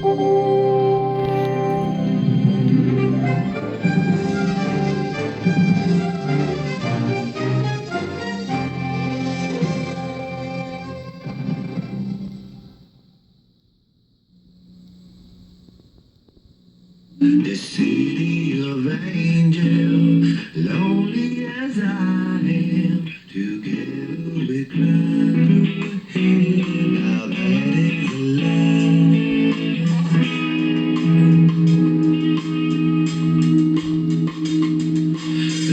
The city of angels, lonely as I am, together we climb through hell. Now that is a lie.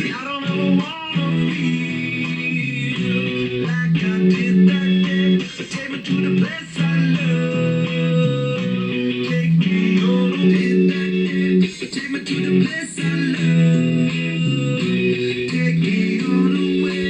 I don't ever wanna feel like I did that day. Take me to the place I love. Take me on, did that day. Take me to the place I love. Take me on away.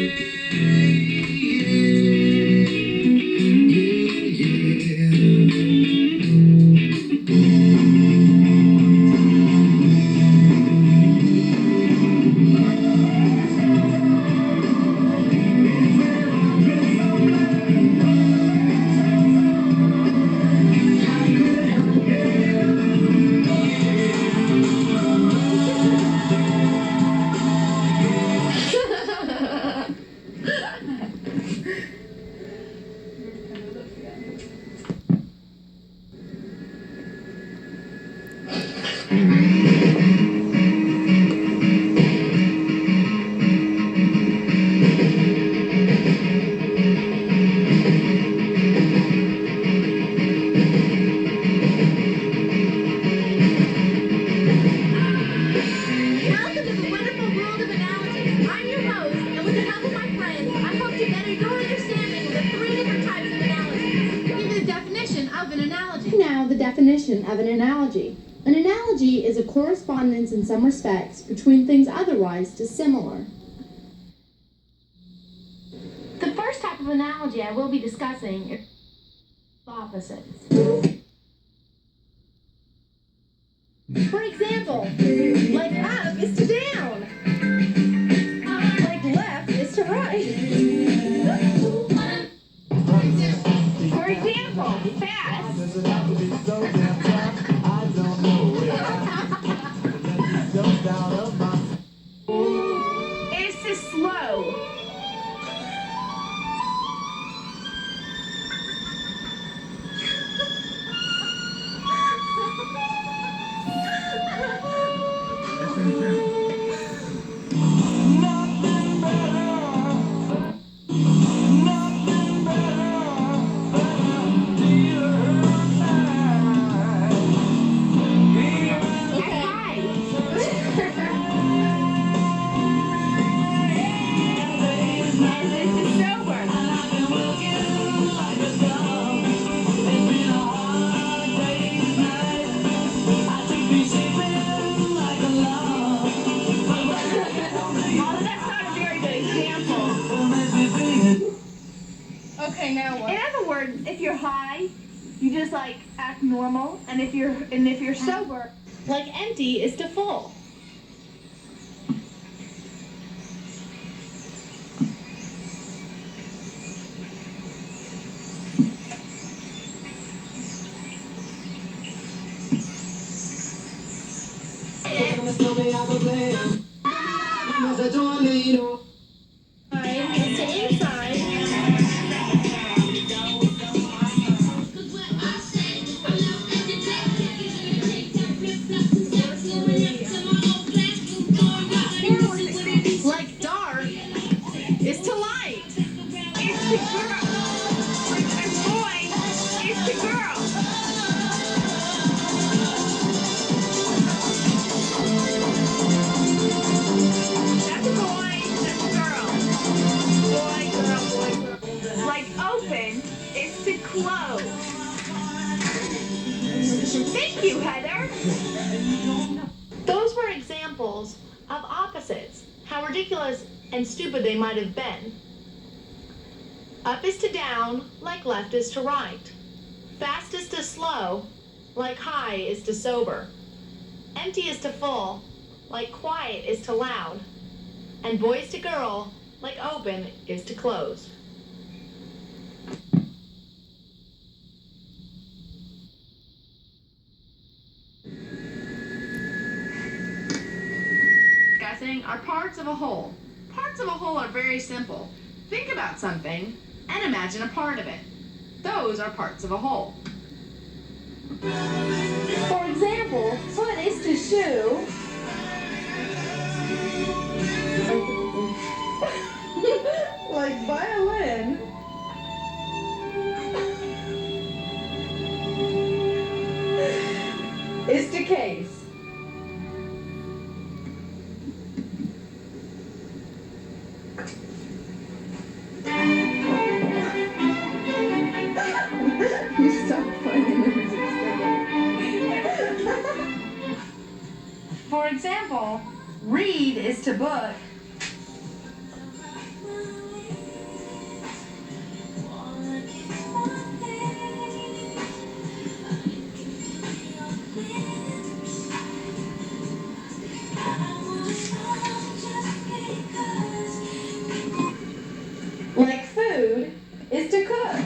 Welcome to the wonderful world of analogies. I'm your host, and with the help of my friends, I hope to better your understanding of the 3 different types of analogies. Give you the definition of an analogy. Now, the definition of an analogy. An analogy is a correspondence in some respects between things otherwise dissimilar. The first type of analogy I will be discussing is opposites. For example, like up is to down. Like left is to right. For example, fast is to slow. Okay, now what? In other words, if you're high, you just like act normal, and if you're sober, like empty is to full. Is to inside. Like dark is to light. Is to girl. And boy is to girl. That's a boy, that's a girl. Boy, girl, boy, girl. Like open is to close. Thank you, Heather. Those were examples of opposites, how ridiculous and stupid they might have been. Up is to down, like left is to right. Fast is to slow, like high is to sober. Empty is to full, like quiet is to loud. And boy is to girl, like open is to close. discussing are parts of a whole. Parts of a whole are very simple. Think about something and imagine a part of it. Those are parts of a whole. For example, foot is to shoe. Like violin. Is to case. You stop playing the music still. For example, read is to book. Like food is to cook.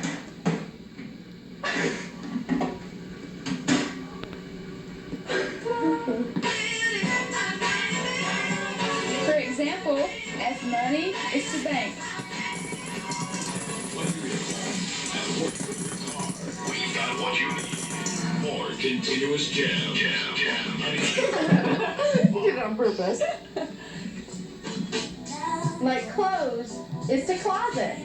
For example, as money is to bank. We got what you need. More continuous jam. You did it on purpose. Like clothes is to closet.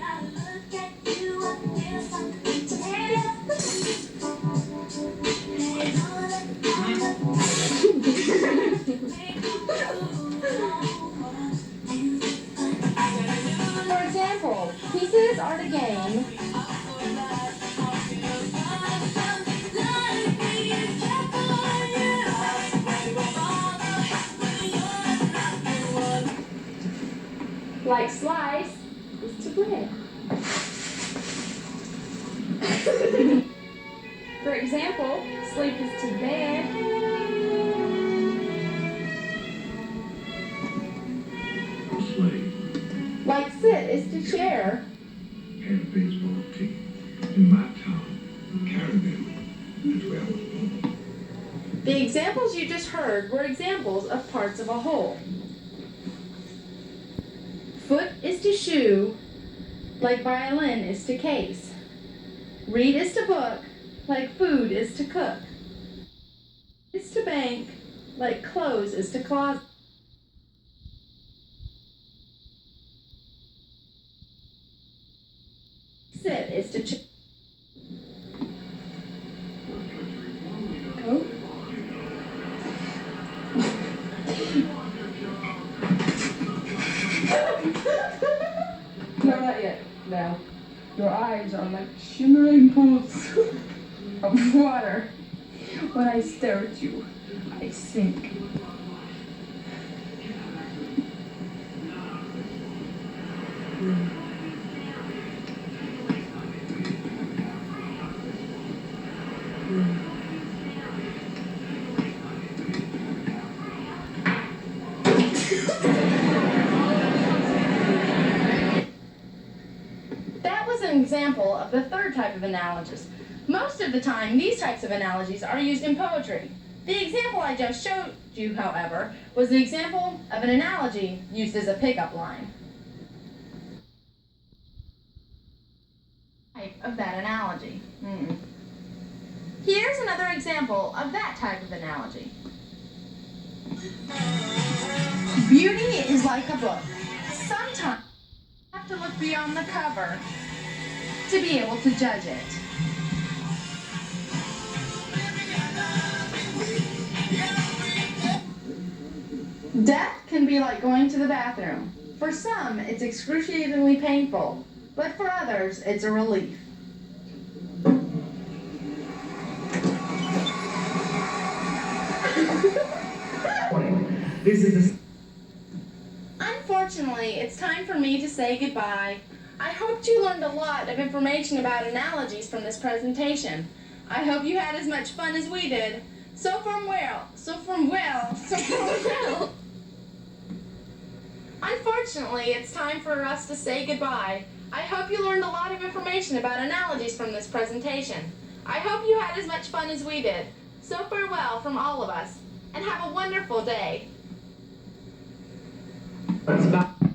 For example, pieces are to game. Like slice is to bread. For example, sleep is to bed. Slave Like sit is to chair. had a baseball team. In my town, Caravelle, that's where I was born. The examples you just heard were examples of parts of a whole. Foot is to shoe, like violin is to case. Read is to book, like food is to cook. Is to bank, like clothes is to closet. Sit is to Coke? No, not yet. No. Your eyes are like shimmering pools of water. When I stare at you, I sink. That was an example of the third type of analogies. Most of the time, these types of analogies are used in poetry. The example I just showed you, however, was an example of an analogy used as a pickup line. Type of that analogy. Here's another example of that type of analogy. Beauty is like a book. Sometimes you have to look beyond the cover to be able to judge it. Death can be like going to the bathroom. For some, it's excruciatingly painful, but for others, it's a relief. Unfortunately, it's time for me to say goodbye. I hoped you learned a lot of information about analogies from this presentation. I hope you had as much fun as we did. So farewell. Unfortunately, it's time for us to say goodbye. I hope you learned a lot of information about analogies from this presentation. I hope you had as much fun as we did. So farewell from all of us, and have a wonderful day. It's about